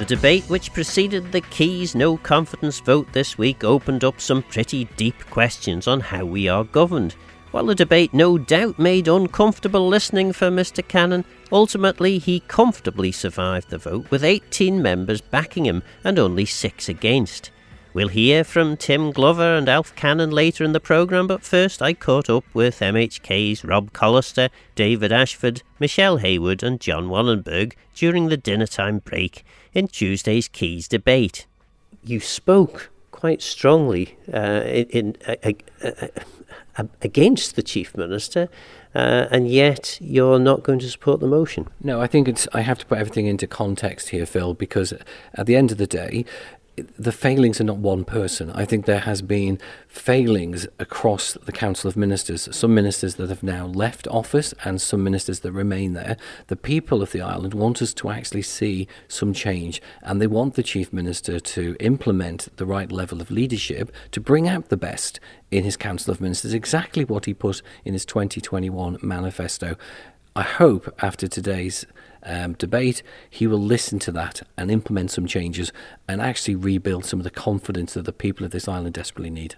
The debate which preceded the Keys no confidence vote this week opened up some pretty deep questions on how we are governed. While the debate no doubt made uncomfortable listening for Mr Cannon, ultimately he comfortably survived the vote with 18 members backing him and only 6 against. We'll hear from Tim Glover and Alf Cannon later in the programme, but first I caught up with MHK's Rob Collister, David Ashford, Michelle Hayward and John Wallenberg during the dinner-time break in Tuesday's Keys debate. You spoke quite strongly against the Chief Minister, and yet you're not going to support the motion. No, I think I have to put everything into context here, Phil, because at the end of the day, the failings are not one person. I think there has been failings across the Council of Ministers, some ministers that have now left office and some ministers that remain there. The people of the island want us to actually see some change, and they want the Chief Minister to implement the right level of leadership to bring out the best in his Council of Ministers, exactly what he put in his 2021 manifesto. I hope after today's debate, he will listen to that and implement some changes and actually rebuild some of the confidence that the people of this island desperately need.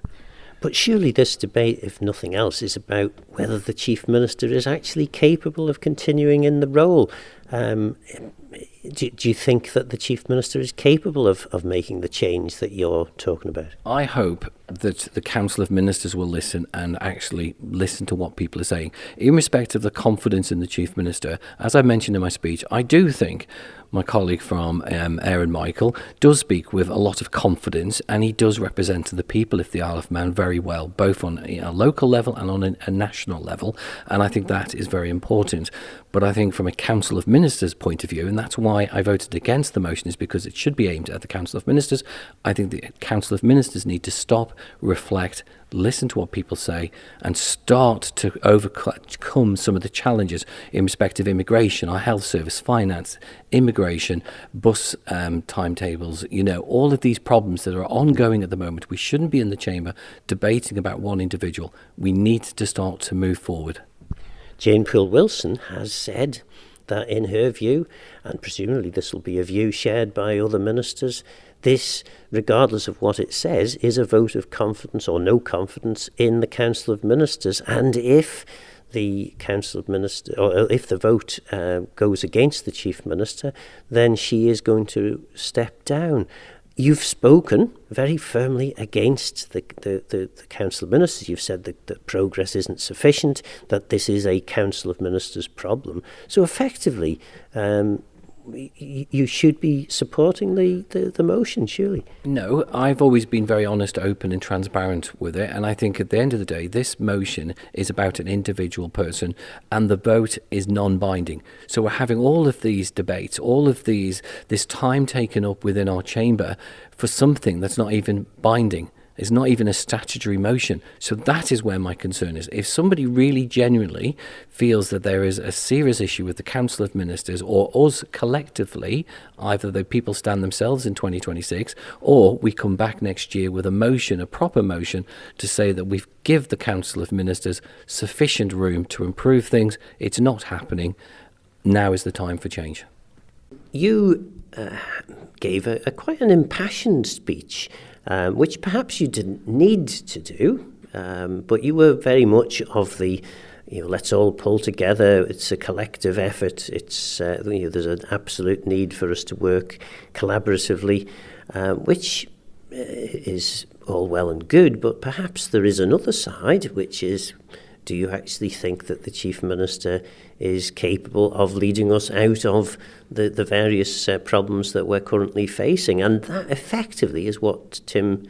But surely this debate, if nothing else, is about whether the Chief Minister is actually capable of continuing in the role. Do you think that the Chief Minister is capable of making the change that you're talking about? I hope that the Council of Ministers will listen and actually listen to what people are saying. In respect of the confidence in the Chief Minister, as I mentioned in my speech, I do think my colleague from Aaron Michael does speak with a lot of confidence, and he does represent the people of the Isle of Man very well, both on a local level and on a national level, and I think that is very important. But I think from a Council of Ministers point of view, and that's why I voted against the motion, is because it should be aimed at the Council of Ministers. I think the Council of Ministers need to stop, reflect, listen to what people say, and start to overcome some of the challenges in respect of immigration, our health service, finance, immigration, bus timetables, all of these problems that are ongoing at the moment. We shouldn't be in the chamber debating about one individual. We need to start to move forward. Jane Poole-Wilson has said that in her view, and presumably this will be a view shared by other ministers, this, regardless of what it says, is a vote of confidence or no confidence in the Council of Ministers. And if the Council of Ministers, or if the vote goes against the Chief Minister, then she is going to step down. You've spoken very firmly against the Council of Ministers. You've said that progress isn't sufficient, that this is a Council of Ministers problem. So effectively, you should be supporting the motion, surely. No, I've always been very honest, open and transparent with it, and I think at the end of the day this motion is about an individual person and the vote is non-binding. So we're having all of these debates, this time taken up within our chamber for something that's not even binding. It's not even a statutory motion. So that is where my concern is. If somebody really genuinely feels that there is a serious issue with the Council of Ministers or us collectively, either the people stand themselves in 2026 or we come back next year with a motion, a proper motion, to say that we've give the Council of Ministers sufficient room to improve things. It's not happening. Now is the time for change. You gave a quite an impassioned speech, which perhaps you didn't need to do, but you were very much of the, let's all pull together. It's a collective effort. It's there's an absolute need for us to work collaboratively, which is all well and good. But perhaps there is another side, which is, do you actually think that the Chief Minister is capable of leading us out of the various problems that we're currently facing? And that effectively is what Tim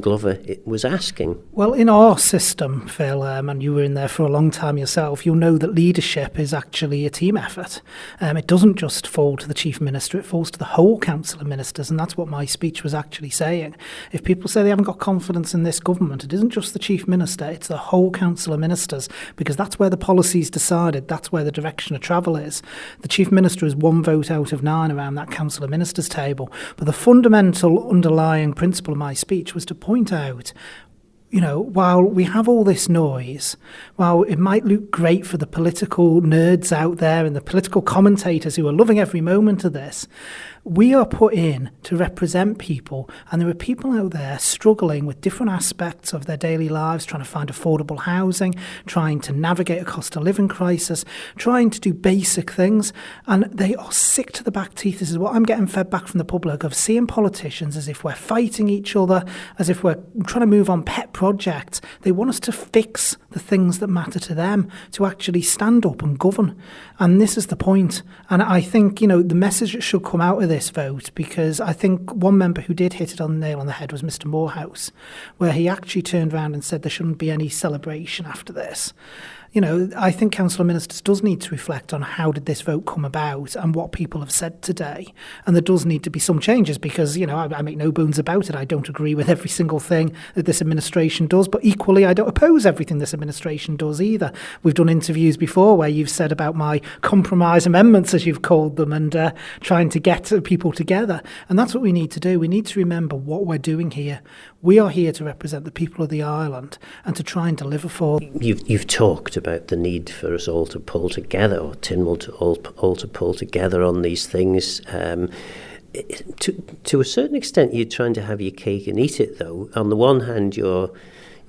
Glover was asking. Well, in our system, Phil, and you were in there for a long time yourself, you'll know that leadership is actually a team effort. It doesn't just fall to the Chief Minister, it falls to the whole Council of Ministers, and that's what my speech was actually saying. If people say they haven't got confidence in this government, it isn't just the Chief Minister, it's the whole Council of Ministers, because that's where the policy's decided, that's where the direction of travel is. The Chief Minister is 1 vote out of 9 around that Council of Ministers table, but the fundamental underlying principle of my speech was to point out, while we have all this noise, while it might look great for the political nerds out there and the political commentators who are loving every moment of this, We are put in to represent people, and there are people out there struggling with different aspects of their daily lives, trying to find affordable housing, trying to navigate a cost of living crisis, trying to do basic things, and they are sick to the back teeth. This is what I'm getting fed back from the public, of seeing politicians as if we're fighting each other, as if we're trying to move on pet projects. They want us to fix the things that matter to them, to actually stand up and govern. And this is the point. And I think, the message that should come out of this vote, because I think one member who did hit it on the nail on the head was Mr. Morehouse, where he actually turned around and said there shouldn't be any celebration after this. I think Council of Ministers does need to reflect on how did this vote come about and what people have said today. And there does need to be some changes because, I make no bones about it. I don't agree with every single thing that this administration does, but equally I don't oppose everything this administration does either. We've done interviews before where you've said about my compromise amendments, as you've called them, and trying to get people together. And that's what we need to do. We need to remember what we're doing here. We are here to represent the people of the island and to try and deliver for them. You've talked about the need for us all to pull together, or Tynwald to all to pull together on these things. To a certain extent, you're trying to have your cake and eat it, though. On the one hand, you're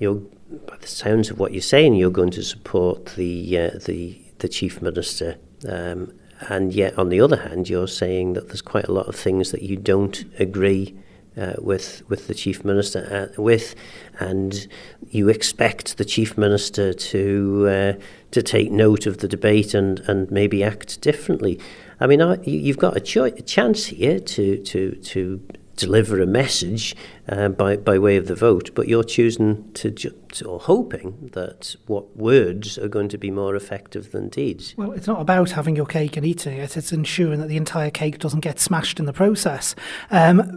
by the sounds of what you're saying, you're going to support the Chief Minister, and yet on the other hand, you're saying that there's quite a lot of things that you don't agree with the Chief Minister with, and you expect the Chief Minister to take note of the debate and maybe act differently. I mean, you've got a chance here to deliver a message by way of the vote, but you're choosing or hoping that what words are going to be more effective than deeds. Well, it's not about having your cake and eating it. It's ensuring that the entire cake doesn't get smashed in the process.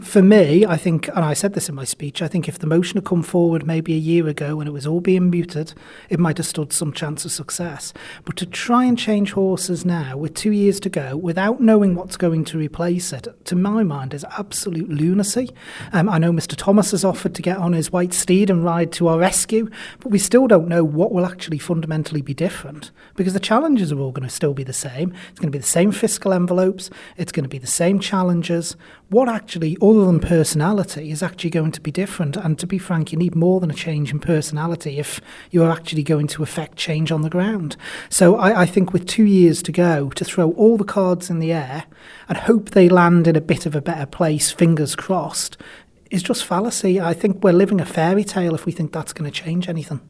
For me, I think, and I said this in my speech, I think if the motion had come forward maybe a year ago when it was all being mooted, it might have stood some chance of success. But to try and change horses now with 2 years to go without knowing what's going to replace it, to my mind, is absolute lunacy. I know Mr. Thomas has offered to get on his white steed and ride to our rescue, but we still don't know what will actually fundamentally be different, because the challenges are all going to still be the same. It's going to be the same fiscal envelopes. It's going to be the same challenges. What actually, other than personality, is actually going to be different? And to be frank, you need more than a change in personality if you're actually going to affect change on the ground. So I think with 2 years to go, to throw all the cards in the air and hope they land in a bit of a better place, fingers crossed, is just fallacy. I think we're living a fairy tale if we think that's going to change anything.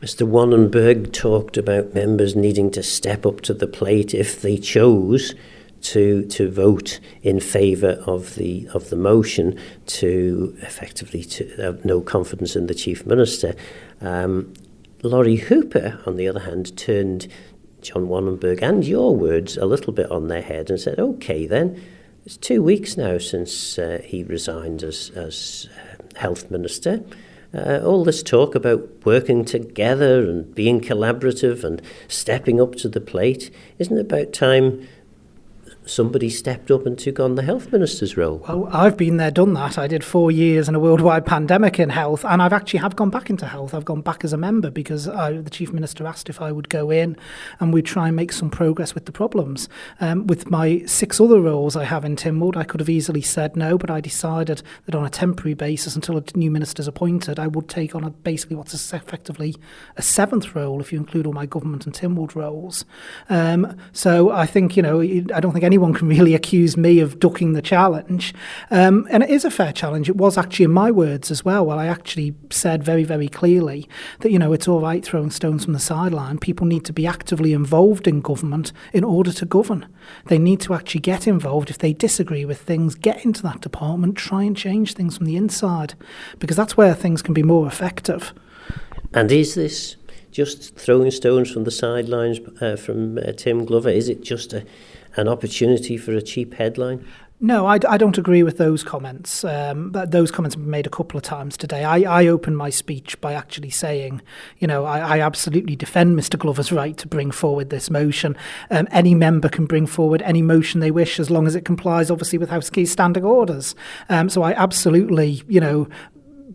Mr. Wannenberg talked about members needing to step up to the plate if they chose to vote in favour of the motion to effectively to have no confidence in the Chief Minister. Laurie Hooper, on the other hand, turned John Wannenberg and your words a little bit on their head and said, OK then, it's 2 weeks now since he resigned as Health Minister. All this talk about working together and being collaborative and stepping up to the plate, isn't it about time somebody stepped up and took on the Health Minister's role? Well, I've been there, done that. I did 4 years in a worldwide pandemic in health, and I've actually gone back into health. I've gone back as a member because the Chief Minister asked if I would go in and we'd try and make some progress with the problems. With my 6 other roles I have in Tynwald, I could have easily said no, but I decided that on a temporary basis until a new minister's appointed, I would take on basically what's effectively a 7th role if you include all my government and Tynwald roles. So I think, I don't think anyone can really accuse me of ducking the challenge. And it is a fair challenge. It was actually in my words as well. Well, I actually said very, very clearly that, it's all right throwing stones from the sideline. People need to be actively involved in government in order to govern. They need to actually get involved. If they disagree with things, get into that department, try and change things from the inside, because that's where things can be more effective. And is this just throwing stones from the sidelines from Tim Glover? Is it just an opportunity for a cheap headline? No, I don't agree with those comments. Those comments have been made a couple of times today. I opened my speech by actually saying, I absolutely defend Mr. Glover's right to bring forward this motion. Any member can bring forward any motion they wish as long as it complies, obviously, with House Key standing orders. So I absolutely,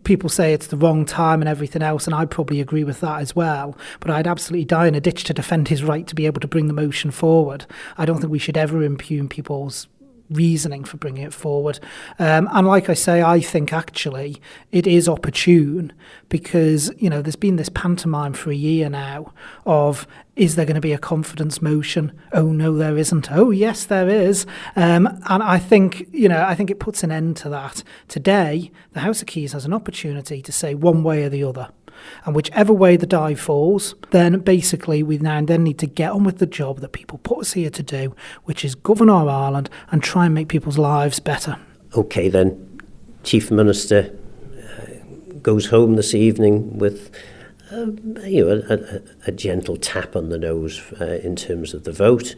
people say it's the wrong time and everything else, and I probably agree with that as well. But I'd absolutely die in a ditch to defend his right to be able to bring the motion forward. I don't think we should ever impugn people's reasoning for bringing it forward. And like I say, I think actually it is opportune because, there's been this pantomime for a year now of, is there going to be a confidence motion? Oh, no, there isn't. Oh, yes, there is. And I think it puts an end to that. Today, the House of Keys has an opportunity to say one way or the other. And whichever way the die falls, then basically we now then need to get on with the job that people put us here to do, which is govern our Ireland and try and make people's lives better. OK, then, Chief Minister goes home this evening with a gentle tap on the nose in terms of the vote.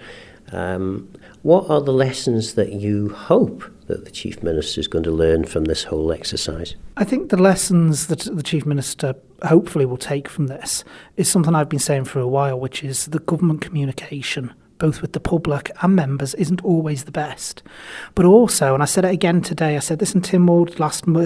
What are the lessons that you hope that the Chief Minister is going to learn from this whole exercise? I think the lessons that the Chief Minister hopefully will take from this is something I've been saying for a while, which is that government communication, both with the public and members, isn't always the best. But also, and I said it again today, I said this in Tynwald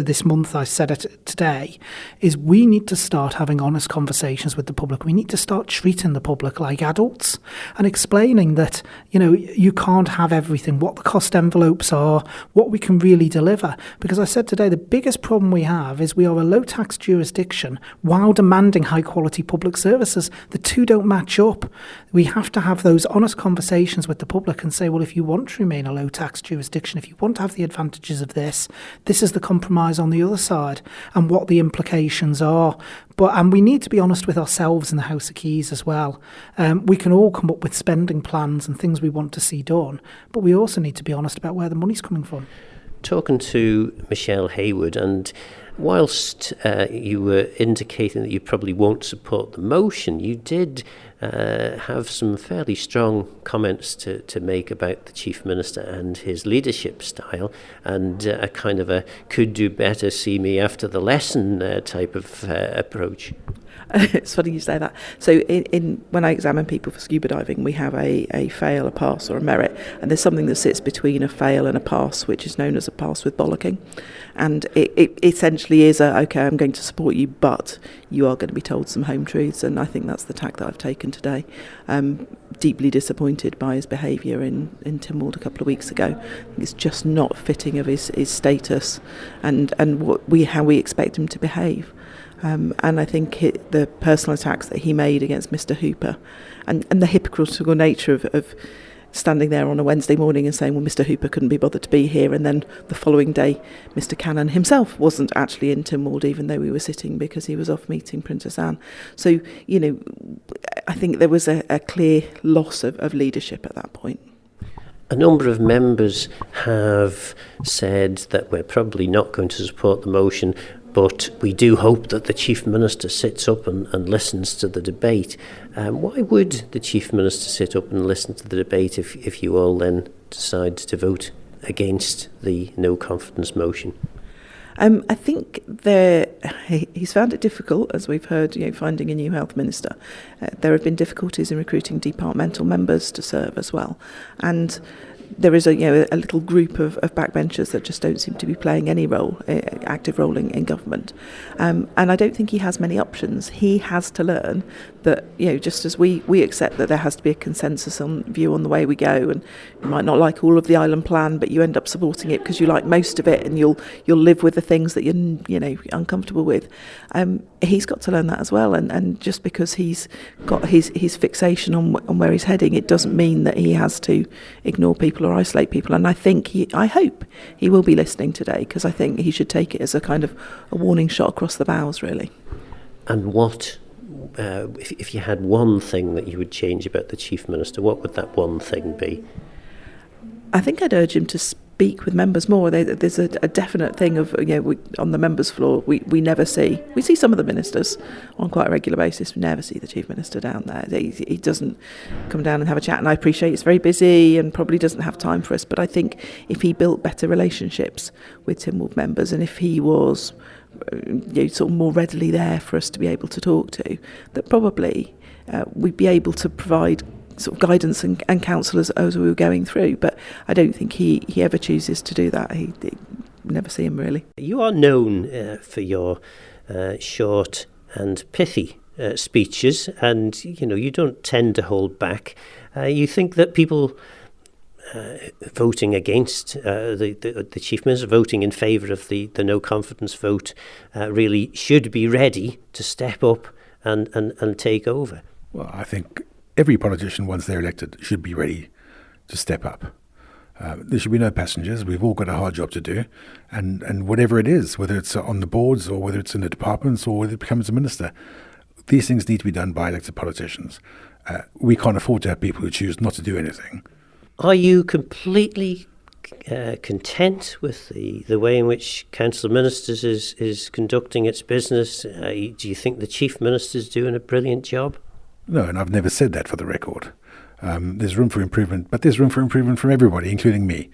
this month, I said it today, is we need to start having honest conversations with the public. We need to start treating the public like adults and explaining that, you can't have everything, what the cost envelopes are, what we can really deliver. Because I said today, the biggest problem we have is we are a low-tax jurisdiction while demanding high-quality public services. The two don't match up. We have to have those honest conversations with the public and say, well, if you want to remain a low tax jurisdiction, if you want to have the advantages of this is the compromise on the other side and what the implications are. And we need to be honest with ourselves in the House of Keys as well. We can all come up with spending plans and things we want to see done, but we also need to be honest about where the money's coming from. Talking to Michelle Hayward, and whilst you were indicating that you probably won't support the motion, you did have some fairly strong comments to make about the Chief Minister and his leadership style, and a kind of a could do better, see me after the lesson type of approach. It's funny you say that. So in when I examine people for scuba diving, we have a fail, a pass or a merit, and there's something that sits between a fail and a pass, which is known as a pass with bollocking. And it essentially is okay, I'm going to support you, but you are going to be told some home truths, and I think that's the tack that I've taken today. Deeply disappointed by his behaviour in Tynwald a couple of weeks ago. It's just not fitting of his status and how we expect him to behave. And I think the personal attacks that he made against Mr Hooper and the hypocritical nature of standing there on a Wednesday morning and saying, well, Mr Hooper couldn't be bothered to be here, and then the following day Mr Cannon himself wasn't actually in Tynwald, even though we were sitting because he was off meeting Princess Anne. So, I think there was a clear loss of leadership at that point. A number of members have said that we're probably not going to support the motion, but we do hope that the Chief Minister sits up and listens to the debate. Why would the Chief Minister sit up and listen to the debate if you all then decide to vote against the no confidence motion? I think he's found it difficult, as we've heard, finding a new health minister. There have been difficulties in recruiting departmental members to serve as well. And there is a little group of backbenchers that just don't seem to be playing any active role in government. And I don't think he has many options. He has to learn that, just as we accept that there has to be a consensus on view on the way we go, and you might not like all of the island plan, but you end up supporting it because you like most of it, and you'll live with the things that you're uncomfortable with. He's got to learn that as well, and just because he's got his fixation on where he's heading, it doesn't mean that he has to ignore people or isolate people. And I hope he will be listening today, because I think he should take it as a kind of a warning shot across the bows, really. And what, if you had one thing that you would change about the Chief Minister, what would that one thing be? I think I'd urge him to speak with members more. There's a definite thing of, on the members' floor, we never see. We see some of the ministers on quite a regular basis. We never see the Chief Minister down there. He doesn't come down and have a chat, and I appreciate it's very busy and probably doesn't have time for us, but I think if he built better relationships with Tynwald members, and if he was sort of more readily there for us to be able to talk to, that probably we'd be able to provide sort of guidance and counsel as we were going through. But I don't think he ever chooses to do that. He never see him, really. You are known for your short and pithy speeches, and you don't tend to hold back. You think that people voting against the Chief Minister, voting in favour of the no confidence vote, really should be ready to step up and take over? Well, I think every politician, once they're elected, should be ready to step up. There should be no passengers. We've all got a hard job to do. And whatever it is, whether it's on the boards or whether it's in the departments or whether it becomes a minister, these things need to be done by elected politicians. We can't afford to have people who choose not to do anything. Are you completely content with the way in which Council of Ministers is conducting its business? Do you think the Chief Minister is doing a brilliant job? No, and I've never said that, for the record. There's room for improvement, but there's room for improvement from everybody, including me.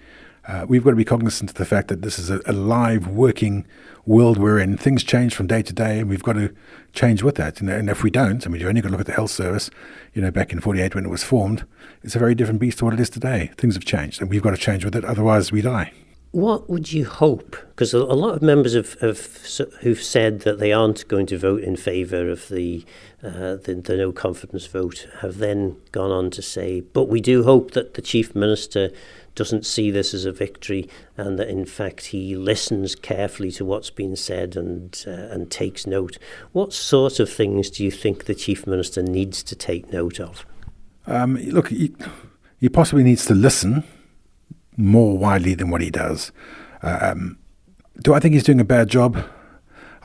We've got to be cognizant of the fact that this is a live, working world we're in. Things change from day to day, and we've got to change with that. And if we don't, I mean, you've only got to look at the health service, back in 48 when it was formed, it's a very different beast to what it is today. Things have changed, and we've got to change with it, otherwise we die. What would you hope? Because a lot of members who've said that they aren't going to vote in favour of the no confidence vote have then gone on to say, but we do hope that the Chief Minister doesn't see this as a victory, and that in fact he listens carefully to what's been said and takes note. What sort of things do you think the Chief Minister needs to take note of? Look, he possibly needs to listen more widely than what he does. Do I think he's doing a bad job?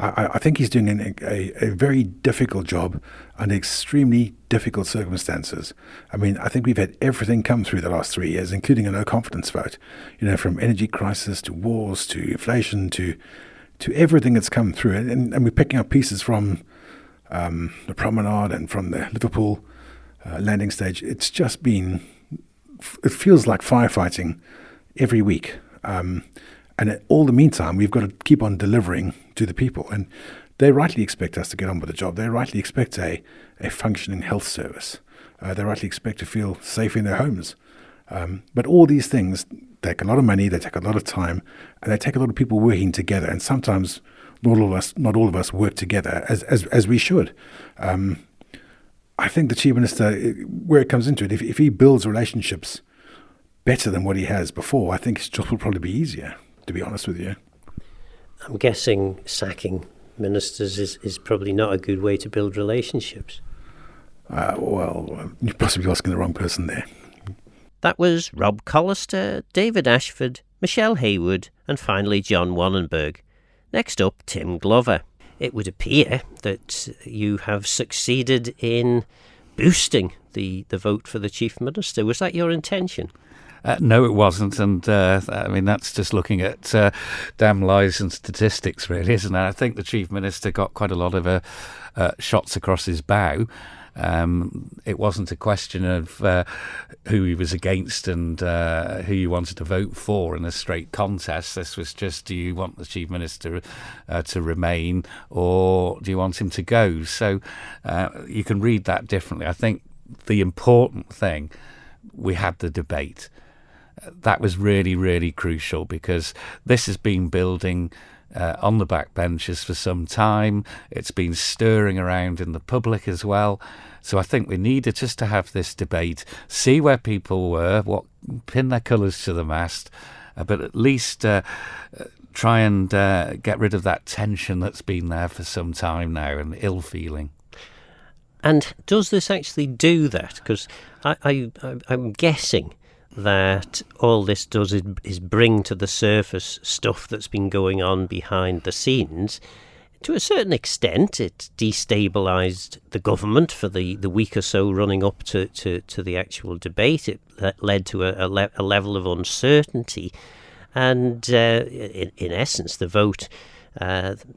I think he's doing a very difficult job under extremely difficult circumstances. I mean, I think we've had everything come through the last 3 years, including a no confidence vote, from energy crisis to wars to inflation to everything that's come through. And we're picking up pieces from the promenade and from the Liverpool landing stage. It's just been, it feels like firefighting every week. And all the meantime, we've got to keep on delivering to the people. And they rightly expect us to get on with the job. They rightly expect a functioning health service. They rightly expect to feel safe in their homes. But all these things take a lot of money, they take a lot of time, and they take a lot of people working together. And sometimes not all of us work together as we should. I think the Chief Minister, where it comes into it, if he builds relationships better than what he has before, I think his job will probably be easier, to be honest with you. I'm guessing sacking ministers is probably not a good way to build relationships. Well, you're possibly asking the wrong person there. That was Rob Collister, David Ashford, Michelle Haywood, and finally John Wannenberg. Next up, Tim Glover. It would appear that you have succeeded in boosting the vote for the Chief Minister. Was that your intention? No, it wasn't, and I mean that's just looking at damn lies and statistics, really, isn't it? I think the Chief Minister got quite a lot of shots across his bow. It wasn't a question of who he was against and who you wanted to vote for in a straight contest. This was just, do you want the Chief Minister to remain or do you want him to go? So you can read that differently. I think the important thing, we had the debate. That was really, really crucial because this has been building on the backbenches for some time. It's been stirring around in the public as well. So I think we needed just to have this debate, see where people were, pin their colours to the mast, but at least try and get rid of that tension that's been there for some time now and ill feeling. And does this actually do that? Because I'm guessing that all this does is bring to the surface stuff that's been going on behind the scenes. To a certain extent, it destabilised the government for the week or so running up to the actual debate. It led to a level of uncertainty. And in essence, the vote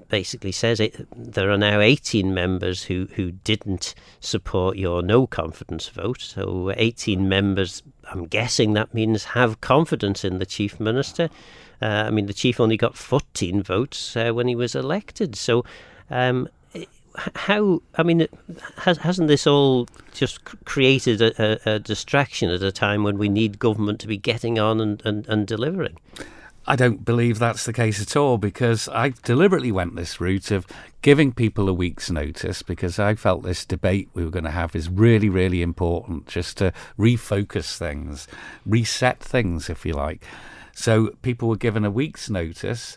basically says there are now 18 members who didn't support your no confidence vote. So 18 members, I'm guessing that means have confidence in the Chief Minister. I mean, the Chief only got 14 votes when he was elected. So hasn't this all just created a distraction at a time when we need government to be getting on and delivering? I don't believe that's the case at all, because I deliberately went this route of giving people a week's notice, because I felt this debate we were going to have is really, really important, just to refocus things, reset things, if you like. So people were given a week's notice.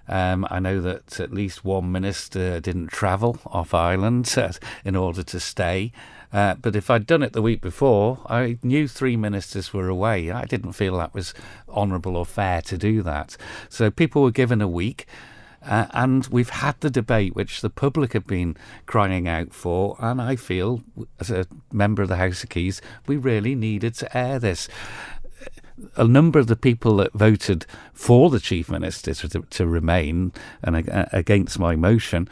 I know that at least one minister didn't travel off island in order to stay. But if I'd done it the week before, I knew 3 ministers were away. I didn't feel that was honourable or fair to do that. So people were given a week, and we've had the debate which the public have been crying out for, and I feel, as a member of the House of Keys, we really needed to air this. A number of the people that voted for the Chief Minister to remain and against my motion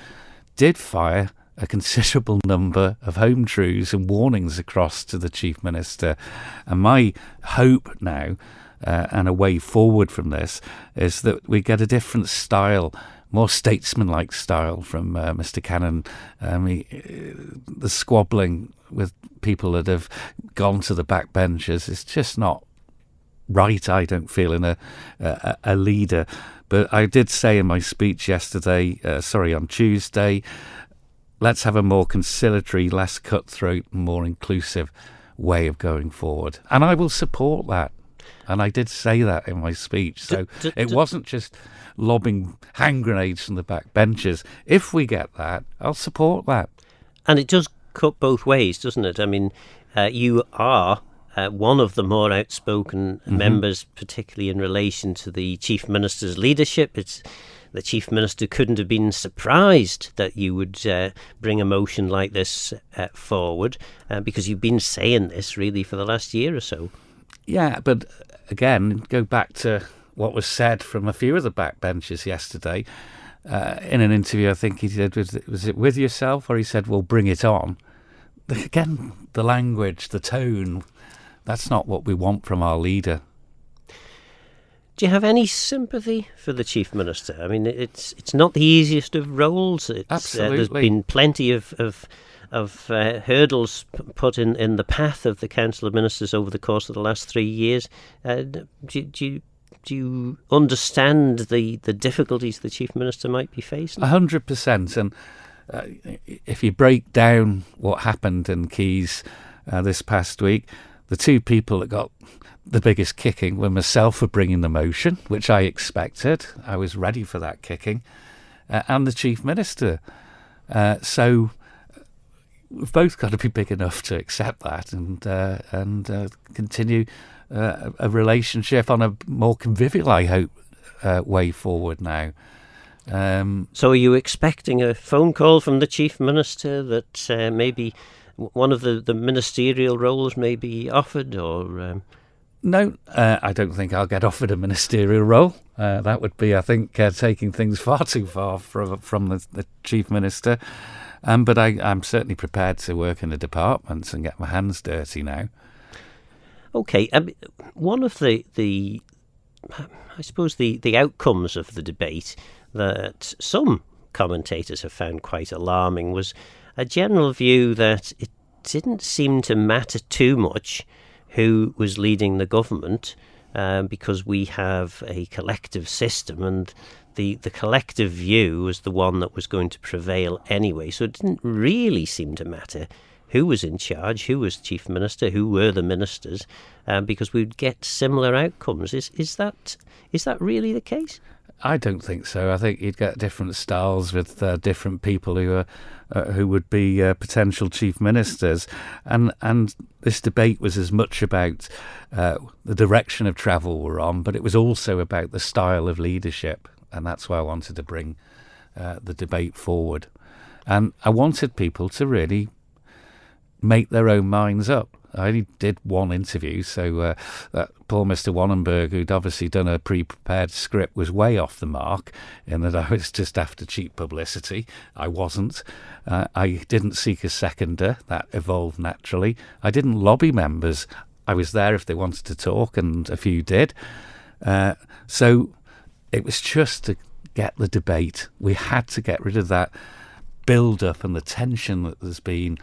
did fire a considerable number of home truths and warnings across to the Chief Minister. And my hope now, and a way forward from this, is that we get a different style, more statesmanlike style from Mr. Cannon. The squabbling with people that have gone to the back benches is just not right, I don't feel, in a leader. But I did say in my speech on Tuesday, let's have a more conciliatory, less cutthroat, more inclusive way of going forward. And I will support that. And I did say that in my speech. So it wasn't just lobbing hand grenades from the back benches. If we get that, I'll support that. And it does cut both ways, doesn't it? I mean, you are one of the more outspoken members, particularly in relation to the Chief Minister's leadership. The Chief Minister couldn't have been surprised that you would bring a motion like this forward, because you've been saying this really for the last year or so. Yeah, but again, go back to what was said from a few of the backbenchers yesterday. In an interview, I think he said, was it with yourself? Or he said, well, bring it on. Again, the language, the tone, that's not what we want from our leader. Do you have any sympathy for the Chief Minister? I mean, it's not the easiest of roles. Absolutely. There's been plenty of hurdles put in the path of the Council of Ministers over the course of the last 3 years. Do you understand the difficulties the Chief Minister might be facing? 100%. And if you break down what happened in Keys this past week, the two people that got the biggest kicking were myself for bringing the motion, which I expected. I was ready for that kicking, and the Chief Minister. So we've both got to be big enough to accept that and continue a relationship on a more convivial, I hope, way forward now. So are you expecting a phone call from the Chief Minister that maybe one of the ministerial roles may be offered, or... No, I don't think I'll get offered a ministerial role. That would be, I think, taking things far too far from the Chief Minister. But I'm certainly prepared to work in the departments and get my hands dirty now. Okay, one of the I suppose the outcomes of the debate that some commentators have found quite alarming was a general view that it didn't seem to matter too much who was leading the government, because we have a collective system, and the collective view was the one that was going to prevail anyway. So it didn't really seem to matter who was in charge, who was Chief Minister, who were the ministers, because we'd get similar outcomes. Is that really the case? I don't think so. I think you'd get different styles with different people who would be potential chief ministers, and this debate was as much about the direction of travel we're on, but it was also about the style of leadership, and that's why I wanted to bring the debate forward. And I wanted people to really make their own minds up. I only did one interview, so that poor Mr. Wannenberg, who'd obviously done a pre-prepared script, was way off the mark in that I was just after cheap publicity. I wasn't. I didn't seek a seconder. That evolved naturally. I didn't lobby members. I was there if they wanted to talk, and a few did. So it was just to get the debate. We had to get rid of that build-up and the tension that there's been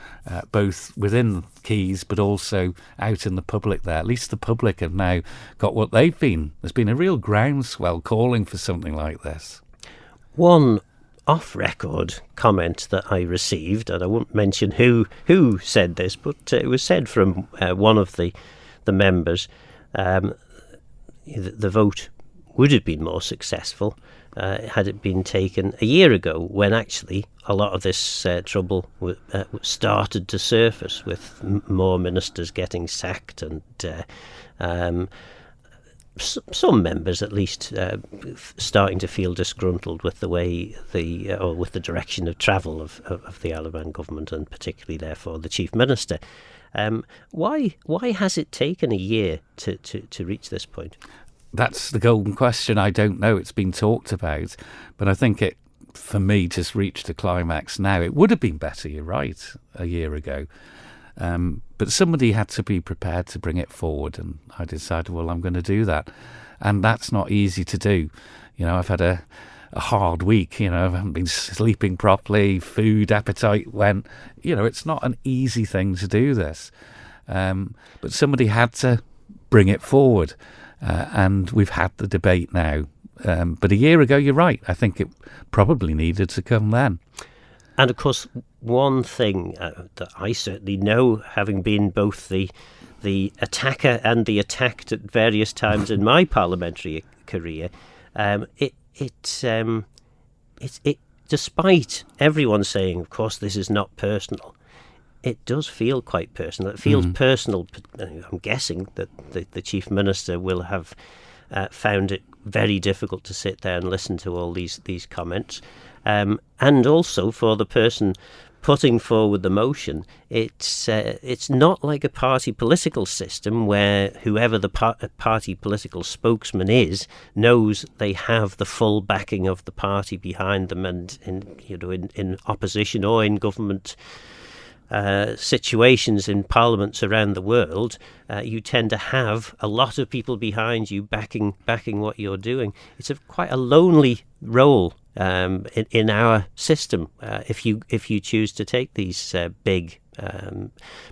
both within Keys but also out in the public there. At least the public have now got what they've been. There's been a real groundswell calling for something like this. One off-record comment that I received, and I won't mention who said this, but it was said from one of the members, the vote would have been more successful had it been taken a year ago, when actually a lot of this trouble started to surface, with more ministers getting sacked and some members at least starting to feel disgruntled with the way with the direction of travel of the Alabama government, and particularly therefore the Chief Minister. Why has it taken a year to reach this point? That's the golden question. I don't know. It's been talked about, but I think it, for me, just reached a climax now. It would have been better, you're right, a year ago. But somebody had to be prepared to bring it forward, and I decided, well, I'm going to do that. And that's not easy to do. You know, I've had a hard week, you know, I haven't been sleeping properly, food appetite went, you know, it's not an easy thing to do this. But somebody had to bring it forward. And we've had the debate now. But a year ago, you're right, I think it probably needed to come then. And of course, one thing that I certainly know, having been both the attacker and the attacked at various times in my parliamentary career, despite everyone saying, of course, this is not personal, it does feel quite personal. It feels personal. I'm guessing that the Chief Minister will have found it very difficult to sit there and listen to all these comments. And also for the person putting forward the motion, it's not like a party political system where whoever the party political spokesman is knows they have the full backing of the party behind them, and in opposition or in government situations in parliaments around the world, you tend to have a lot of people behind you backing what you're doing. It's quite a lonely role in our system if you choose to take these big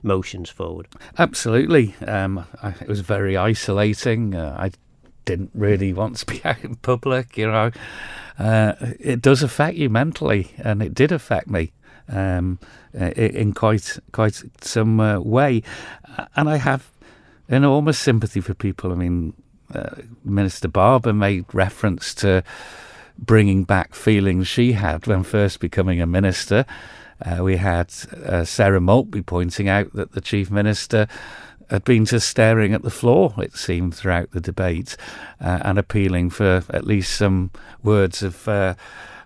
motions forward. Absolutely. It was very isolating. I didn't really want to be out in public, you know. It does affect you mentally, and it did affect me in quite some way. And I have enormous sympathy for people. I mean, Minister Barber made reference to bringing back feelings she had when first becoming a minister. We had Sarah Maltby pointing out that the Chief Minister had been just staring at the floor, it seemed, throughout the debate, and appealing for at least some words of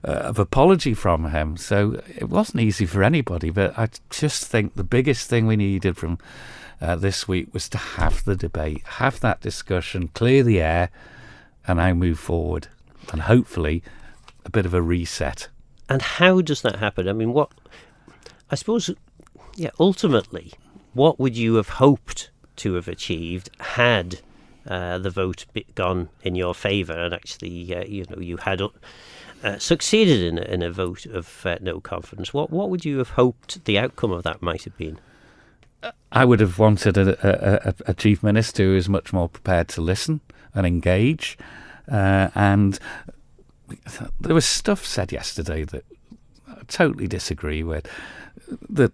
apology from him. So it wasn't easy for anybody, but I just think the biggest thing we needed from this week was to have the debate, have that discussion, clear the air, and now move forward. And hopefully a bit of a reset. And how does that happen? I mean, ultimately, what would you have hoped to have achieved had the vote gone in your favour, and actually, you had succeeded in a vote of no confidence? What would you have hoped the outcome of that might have been? I would have wanted a Chief Minister who is much more prepared to listen and engage. And there was stuff said yesterday that I totally disagree with. That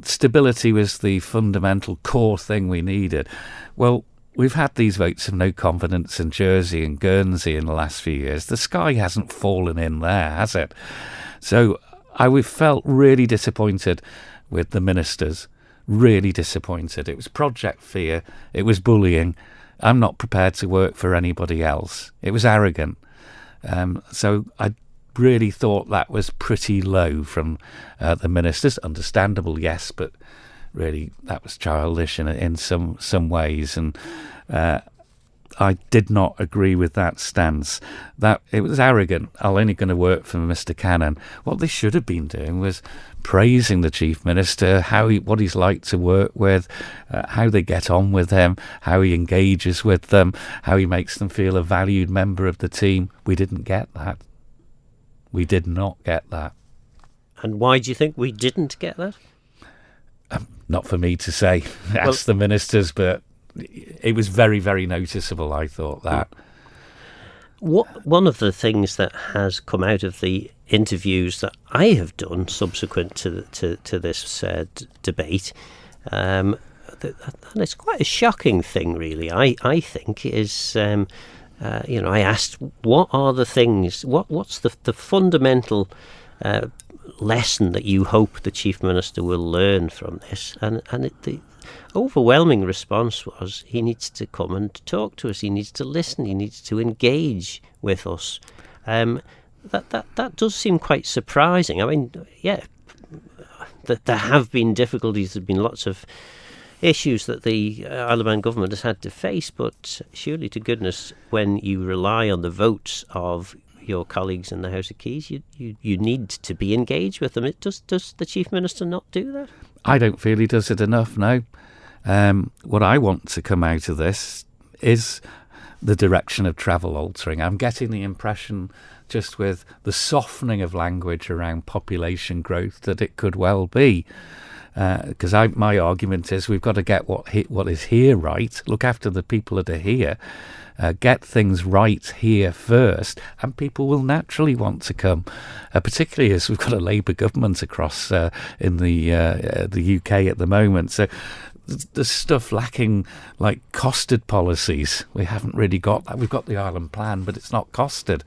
stability was the fundamental core thing we needed. Well, we've had these votes of no confidence in Jersey and Guernsey in the last few years. The sky hasn't fallen in there, has it? So I felt really disappointed with the ministers. Really disappointed. It was project fear. It was bullying. I'm not prepared to work for anybody else. It was arrogant. So I really thought that was pretty low from the ministers. Understandable, yes, but really that was childish in some ways. And I did not agree with that stance. That it was arrogant. I'm only going to work for Mr. Cannon. What they should have been doing was praising the Chief Minister, what he's like to work with, how they get on with him, how he engages with them, how he makes them feel a valued member of the team. We didn't get that. We did not get that. And why do you think we didn't get that? Not for me to say. Ask the ministers, but it was very, very noticeable, I thought, that. One of the things that has come out of the interviews that I have done subsequent to this debate, and it's quite a shocking thing, really, I think, is, I asked, what are the things, what's the fundamental lesson that you hope the Chief Minister will learn from this? And the overwhelming response was, he needs to come and talk to us, he needs to listen, he needs to engage with us. That does seem quite surprising. I mean, yeah, there have been difficulties, there have been lots of issues that the Isle of Man government has had to face, but surely to goodness, when you rely on the votes of your colleagues in the House of Keys, you need to be engaged with them. Does the Chief Minister not do that? I don't feel he does it enough, no. What I want to come out of this is the direction of travel altering. I'm getting the impression, just with the softening of language around population growth, that it could well be. Because my argument is we've got to get what is here right, look after the people that are here, get things right here first, and people will naturally want to come, particularly as we've got a Labour government across in the UK at the moment. So there's stuff lacking, like costed policies. We haven't really got that. We've got the Island Plan, but it's not costed.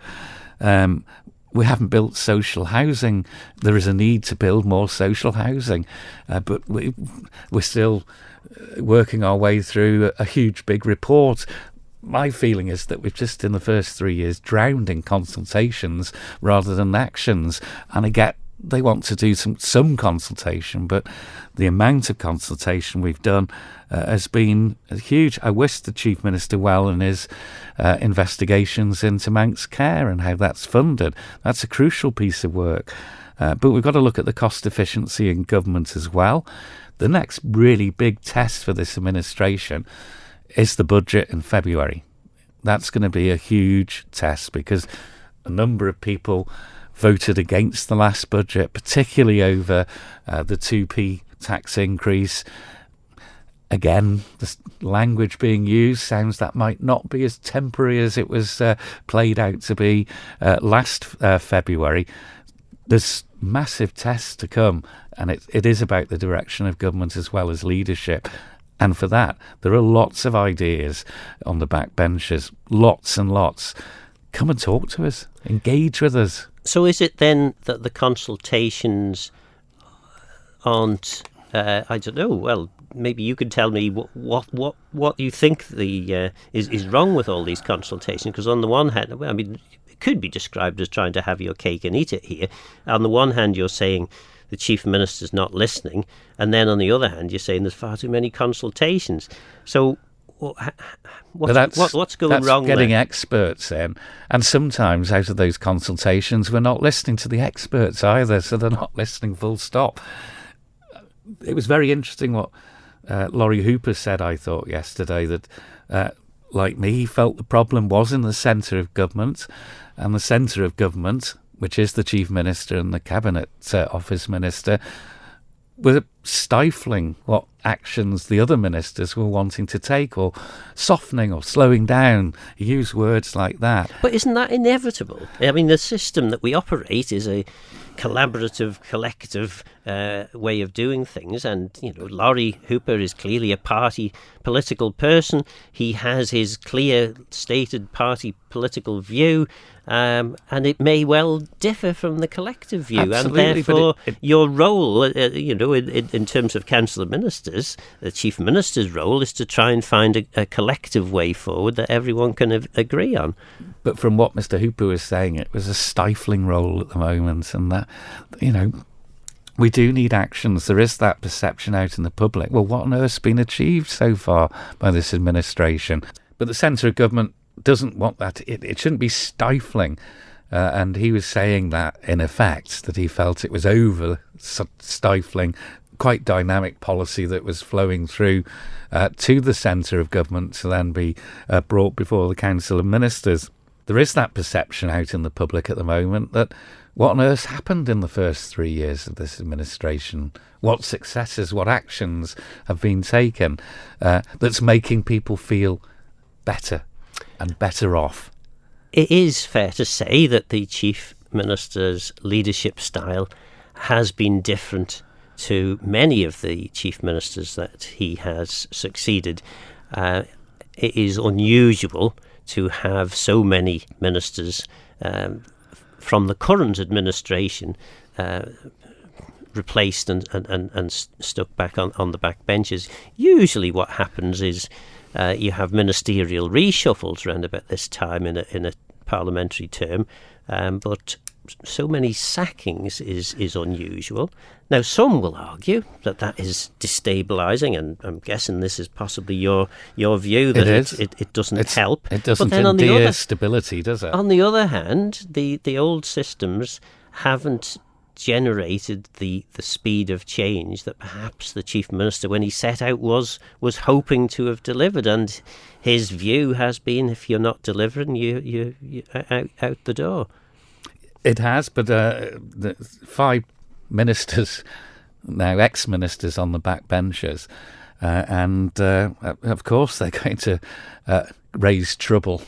We haven't built social housing. There is a need to build more social housing, but we're still working our way through a huge, big report. My feeling is that we've just, in the first 3 years, drowned in consultations rather than actions. And I get they want to do some consultation, but the amount of consultation we've done has been huge. I wish the Chief Minister well in his investigations into Manx care and how that's funded. That's a crucial piece of work. But we've got to look at the cost efficiency in government as well. The next really big test for this administration is the budget in February. That's going to be a huge test because a number of people voted against the last budget, particularly over the 2p tax increase. Again, the language being used sounds that might not be as temporary as it was played out to be last February. There's massive tests to come, and it is about the direction of government as well as leadership. And for that, there are lots of ideas on the backbenches, lots and lots. Come and talk to us, engage with us. So is it then that the consultations aren't, I don't know, well, maybe you could tell me what you think is wrong with all these consultations? Because on the one hand, I mean, it could be described as trying to have your cake and eat it here. On the one hand, you're saying the Chief Minister's not listening, and then on the other hand, you're saying there's far too many consultations. So what's going wrong there? Getting there? experts in, and sometimes out of those consultations, we're not listening to the experts either, so they're not listening full stop. It was very interesting what Laurie Hooper said, I thought, yesterday, that like me, he felt the problem was in the centre of government, and the centre of government, which is the Chief Minister and the Cabinet Office Minister, were stifling what actions the other ministers were wanting to take, or softening or slowing down. He used words like that. But isn't that inevitable? I mean, the system that we operate is a collaborative, collective way of doing things, and Laurie Hooper is clearly a party political person. He has his clear stated party political view, and it may well differ from the collective view. Absolutely, and therefore your role, in terms of Council of Ministers, the Chief Minister's role is to try and find a collective way forward that everyone can agree on. But from what Mr. Hooper was saying, it was a stifling role at the moment, and that, we do need actions. There is that perception out in the public. Well, what on earth's been achieved so far by this administration? But the centre of government doesn't want that. It shouldn't be stifling. And he was saying that, in effect, that he felt it was over stifling, quite dynamic policy that was flowing through to the centre of government to then be brought before the Council of Ministers. There is that perception out in the public at the moment that what on earth happened in the first 3 years of this administration? What successes, what actions have been taken that's making people feel better and better off? It is fair to say that the Chief Minister's leadership style has been different to many of the Chief Ministers that he has succeeded. It is unusual to have so many ministers from the current administration replaced and stuck back on the back benches. Usually what happens is you have ministerial reshuffles around about this time in a parliamentary term, but so many sackings is unusual. Now, some will argue that is destabilising, and I'm guessing this is possibly your view, that it doesn't help. It doesn't but then endear stability, does it? On the other hand, the old systems haven't generated the speed of change that perhaps the Chief Minister, when he set out, was hoping to have delivered. And his view has been, if you're not delivering, you're out the door. It has, but the 5 ministers, now ex-ministers, on the back benches, and of course they're going to raise trouble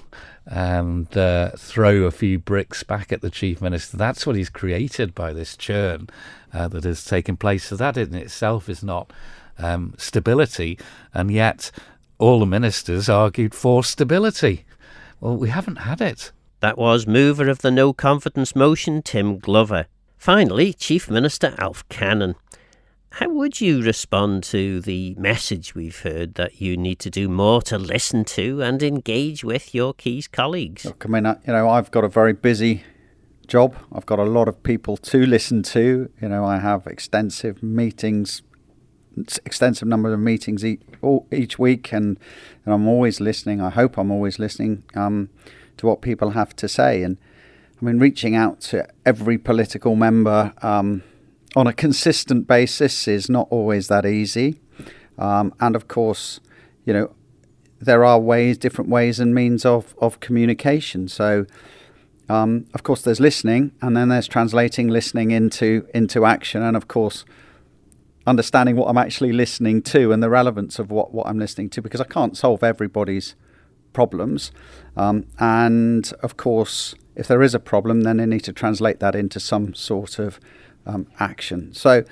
and throw a few bricks back at the Chief Minister. That's what he's created by this churn that has taken place. So that in itself is not stability, and yet all the ministers argued for stability. Well, we haven't had it. That was mover of the no confidence motion, Tim Glover. Finally, Chief Minister Alf Cannon. How would you respond to the message we've heard that you need to do more to listen to and engage with your key colleagues? Look, I mean, I've got a very busy job. I've got a lot of people to listen to. I have extensive number of meetings each week, and I'm always listening. I hope I'm always listening to what people have to say. And I mean, reaching out to every political member on a consistent basis is not always that easy. And of course, there are different ways and means of communication. So, of course, there's listening, and then there's translating listening into action, and of course, understanding what I'm actually listening to and the relevance of what I'm listening to, because I can't solve everybody's problems. And of course, if there is a problem, then I need to translate that into some sort of action. So,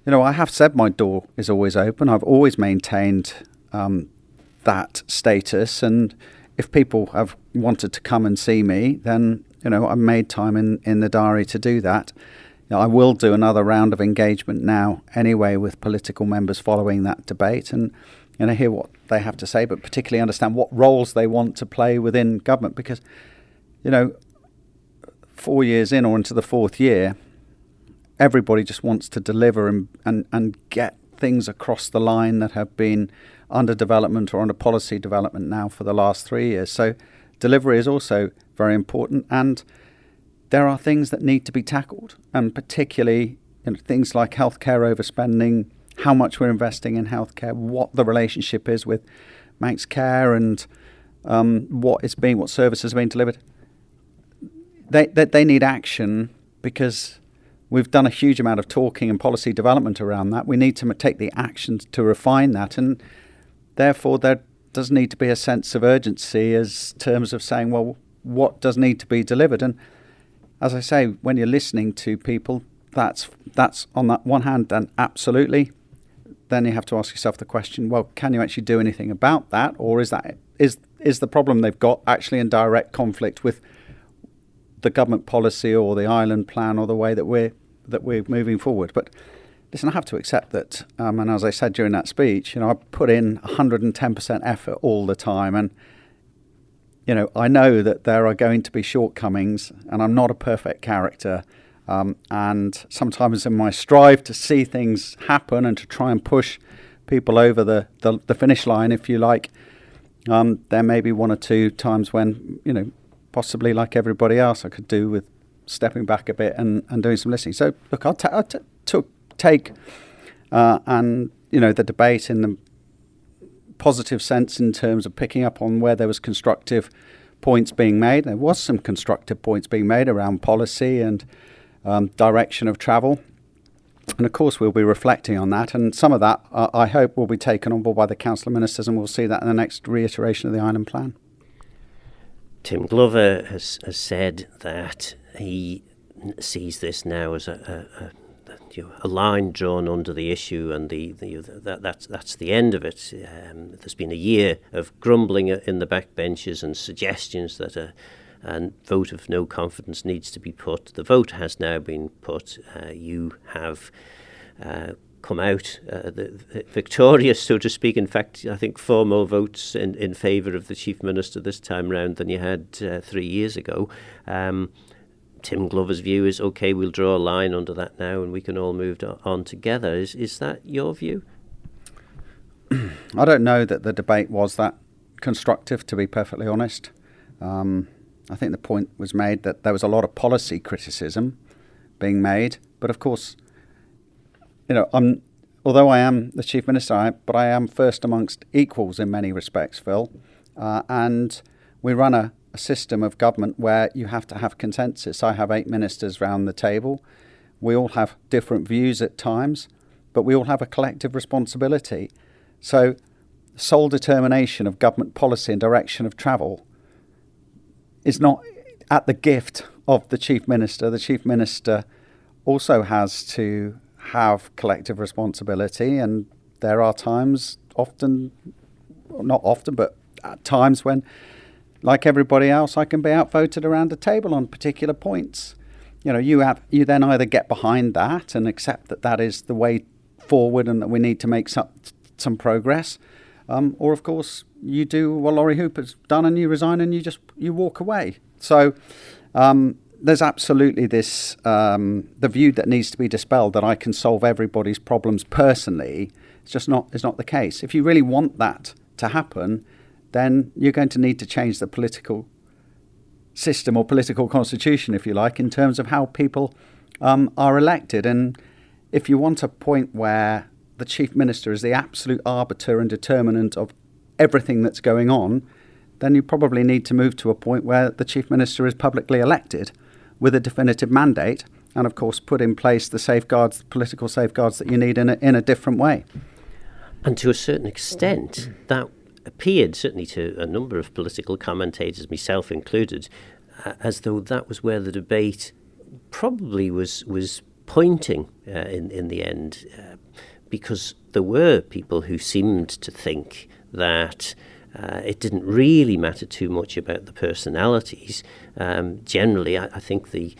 I have said my door is always open. I've always maintained that status. And if people have wanted to come and see me, then, I've made time in the diary to do that. I will do another round of engagement now anyway with political members following that debate, and hear what they have to say, but particularly understand what roles they want to play within government, because 4 years in or into the 4th year, everybody just wants to deliver and get things across the line that have been under development or under policy development now for the last 3 years. So delivery is also very important, and there are things that need to be tackled, and particularly things like healthcare overspending, how much we're investing in healthcare, what the relationship is with Manx Care, and what services are being delivered. They need action, because we've done a huge amount of talking and policy development around that. We need to take the actions to refine that, and therefore there does need to be a sense of urgency as terms of saying, well, what does need to be delivered? And as I say, when you're listening to people, that's on that one hand, and absolutely. Then you have to ask yourself the question, well, can you actually do anything about that? Or is the problem they've got actually in direct conflict with the government policy or the island plan or the way that we're moving forward? But listen, I have to accept that, and as I said during that speech, I put in 110% effort all the time, and I know that there are going to be shortcomings, and I'm not a perfect character. And sometimes in my strive to see things happen and to try and push people over the finish line, if you like, there may be 1 or 2 times when, possibly like everybody else, I could do with stepping back a bit and doing some listening. So, look, I'll take the debate in the positive sense in terms of picking up on where there was constructive points being made. There was some constructive points being made around policy and direction of travel. And of course, we'll be reflecting on that. And some of that, I hope, will be taken on board by the Council of Ministers, and we'll see that in the next reiteration of the Island Plan. Tim Glover has said that he sees this now as a line drawn under the issue, and that's the end of it. There's been a year of grumbling in the backbenches and suggestions that a vote of no confidence needs to be put. The vote has now been put. You have come out victorious, so to speak. In fact, I think 4 more votes in favour of the Chief Minister this time round than you had 3 years ago. Tim Glover's view is, OK, we'll draw a line under that now and we can all move on together. Is that your view? I don't know that the debate was that constructive, to be perfectly honest. I think the point was made that there was a lot of policy criticism being made. But of course, although I am the Chief Minister, but I am first amongst equals in many respects, Phil. And we run a system of government where you have to have consensus. I have 8 ministers round the table. We all have different views at times, but we all have a collective responsibility. So sole determination of government policy and direction of travel is not at the gift of the Chief Minister. The Chief Minister also has to have collective responsibility, and there are times, not often, but at times when, like everybody else, I can be outvoted around a table on particular points. You then either get behind that and accept that is the way forward and that we need to make some progress, or of course you do what Laurie Hooper's done and you resign and you walk away. So there's absolutely this the view that needs to be dispelled that I can solve everybody's problems personally. It's not the case. If you really want that to happen, then you're going to need to change the political system or political constitution, if you like, in terms of how people are elected. And if you want a point where the Chief Minister is the absolute arbiter and determinant of everything that's going on, then you probably need to move to a point where the Chief Minister is publicly elected with a definitive mandate and, of course, put in place the safeguards, political safeguards that you need in a different way. And to a certain extent, that appeared, certainly to a number of political commentators, myself included, as though that was where the debate probably was pointing in the end, because there were people who seemed to think that it didn't really matter too much about the personalities. Generally, I think the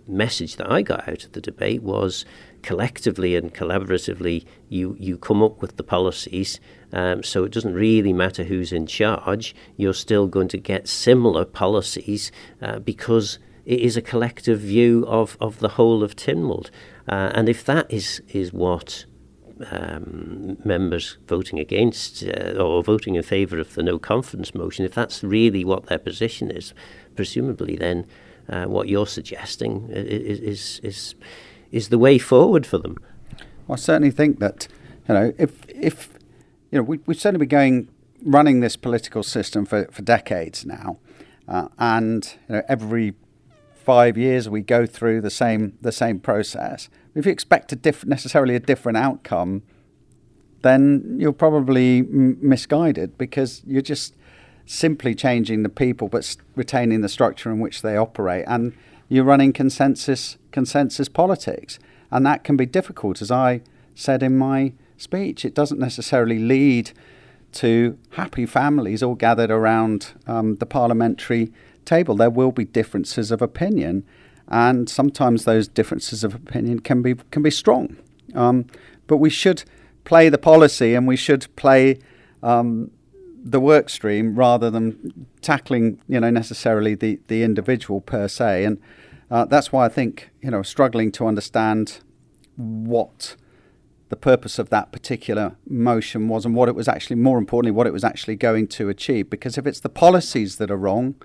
message that I got out of the debate was collectively and collaboratively you come up with the policies, so it doesn't really matter who's in charge. You're still going to get similar policies because it is a collective view of the whole of Tynwald. And if that is what members voting against or voting in favour of the no confidence motion, if that's really what their position is, presumably then what you're suggesting is the way forward for them. Well, I certainly think that if we've certainly been running this political system for decades now, and every 5 years we go through the same process. If you expect necessarily a different outcome, then you're probably misguided, because you're just simply changing the people but retaining the structure in which they operate, and you're running consensus politics, and that can be difficult. As I said in my speech, it doesn't necessarily lead to happy families all gathered around the parliamentary table. There will be differences of opinion, and sometimes those differences of opinion can be strong. But we should play the policy, and we should play the work stream rather than tackling necessarily the individual per se. And that's why I think struggling to understand what the purpose of that particular motion was, and what it was actually, more importantly, what it was actually going to achieve. Because if it's the policies that are wrong,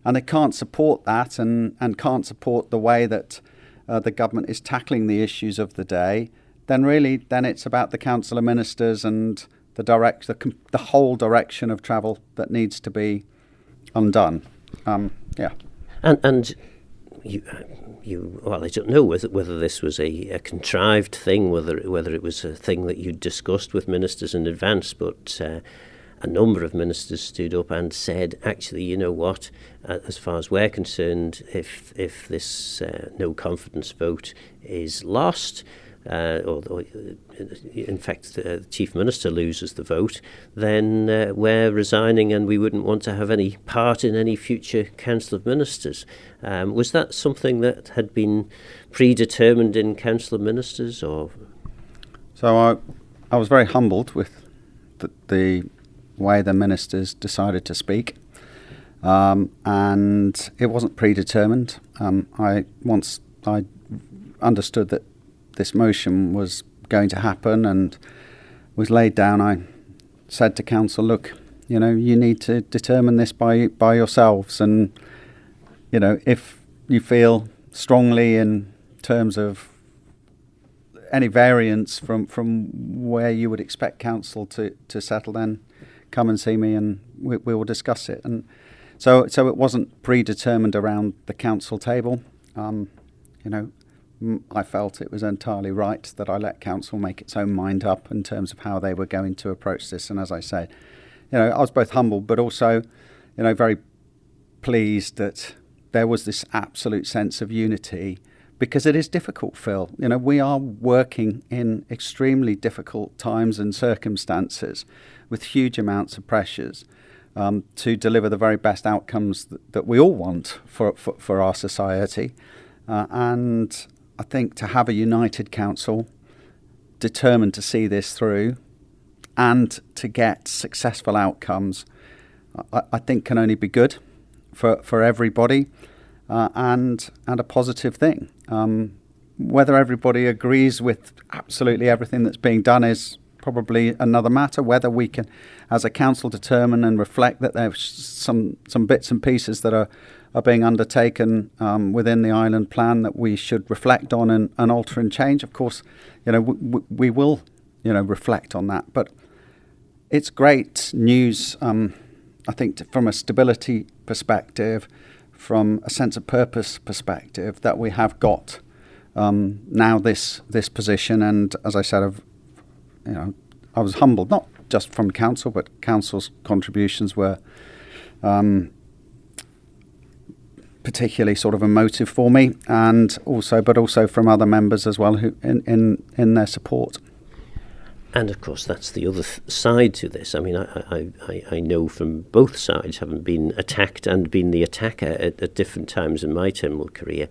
and they can't support that, and can't support the way that the government is tackling the issues of the day, then it's about the Council of Ministers and the whole direction of travel that needs to be undone. And I don't know whether this was a contrived thing, whether it was a thing that you discussed with ministers in advance, but a number of ministers stood up and said, actually, you know what, as far as we're concerned, if this no confidence vote is lost, or in fact the Chief Minister loses the vote, then we're resigning and we wouldn't want to have any part in any future Council of Ministers. Was that something that had been predetermined in Council of Ministers? Or? So I was very humbled with the way the ministers decided to speak, and it wasn't predetermined. Once I understood that this motion was going to happen and was laid down, I said to council, look, you need to determine this by yourselves, and if you feel strongly in terms of any variance from where you would expect council to settle, then come and see me and we will discuss it. And so it wasn't predetermined around the council table. I felt it was entirely right that I let council make its own mind up in terms of how they were going to approach this. And as I said, I was both humbled but also, very pleased that there was this absolute sense of unity, because it is difficult, Phil. We are working in extremely difficult times and circumstances with huge amounts of pressures to deliver the very best outcomes that we all want for our society. And I think to have a united council determined to see this through and to get successful outcomes, I think can only be good for everybody, and a positive thing. Whether everybody agrees with absolutely everything that's being done is probably another matter. Whether we can, as a council, determine and reflect that there's some bits and pieces that are being undertaken within the island plan that we should reflect on and alter and change. Of course, we will, reflect on that. But it's great news, I think, from a stability perspective, from a sense of purpose perspective, that we have got now this position. And as I said, I was humbled, not just from council, but council's contributions were particularly sort of emotive for me, and also from other members as well who in their support. And of course, that's the other side to this. I mean, I know from both sides, having been attacked and been the attacker at different times in my Tynwald career,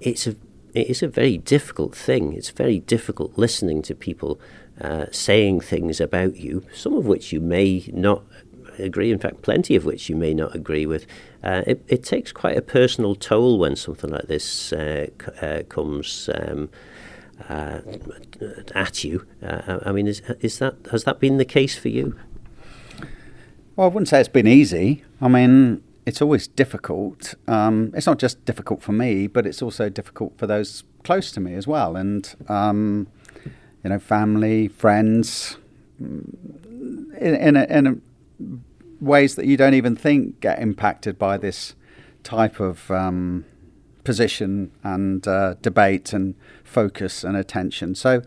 it is a very difficult thing. It's very difficult listening to people saying things about you, some of which you may not agree, in fact, plenty of which you may not agree with. It takes quite a personal toll when something like this comes at you. I mean, has that been the case for you? Well, I wouldn't say it's been easy. I mean, it's always difficult. It's not just difficult for me, but it's also difficult for those close to me as well. And, family, friends, in ways that you don't even think get impacted by this type of position and debate and focus and attention. So,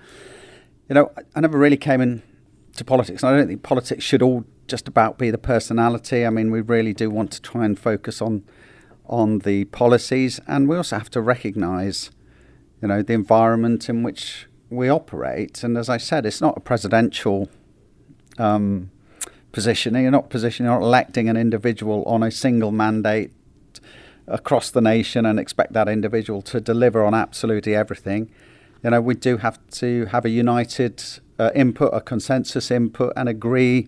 I never really came into politics. And I don't think politics should all just about be the personality. I mean, we really do want to try and focus on the policies, and we also have to recognise, the environment in which we operate. And as I said, it's not a presidential positioning. You're not electing an individual on a single mandate across the nation and expect that individual to deliver on absolutely everything. We do have to have a united input, a consensus input, and agree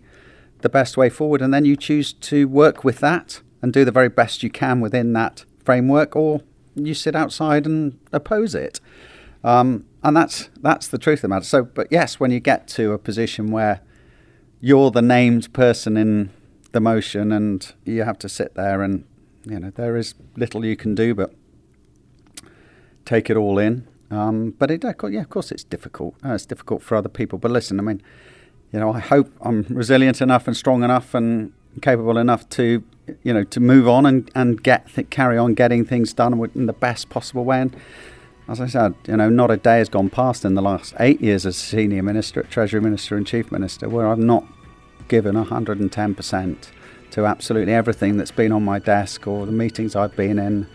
the best way forward. And then you choose to work with that and do the very best you can within that framework, or you sit outside and oppose it. And that's the truth of the matter. So, but yes, when you get to a position where you're the named person in the motion and you have to sit there and, there is little you can do but take it all in. But of course it's difficult. It's difficult for other people. But listen, I mean, I hope I'm resilient enough and strong enough and capable enough to to move on and carry on getting things done in the best possible way. And as I said, not a day has gone past in the last 8 years as senior minister, Treasury Minister and Chief Minister, where I've not given 110% to absolutely everything that's been on my desk or the meetings I've been in,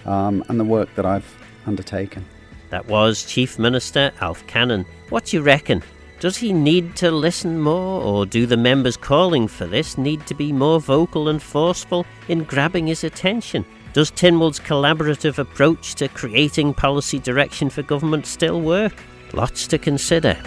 and the work that I've undertaken. That was Chief Minister Alf Cannon. What do you reckon? Does he need to listen more, or do the members calling for this need to be more vocal and forceful in grabbing his attention? Does Tynwald's collaborative approach to creating policy direction for government still work? Lots to consider.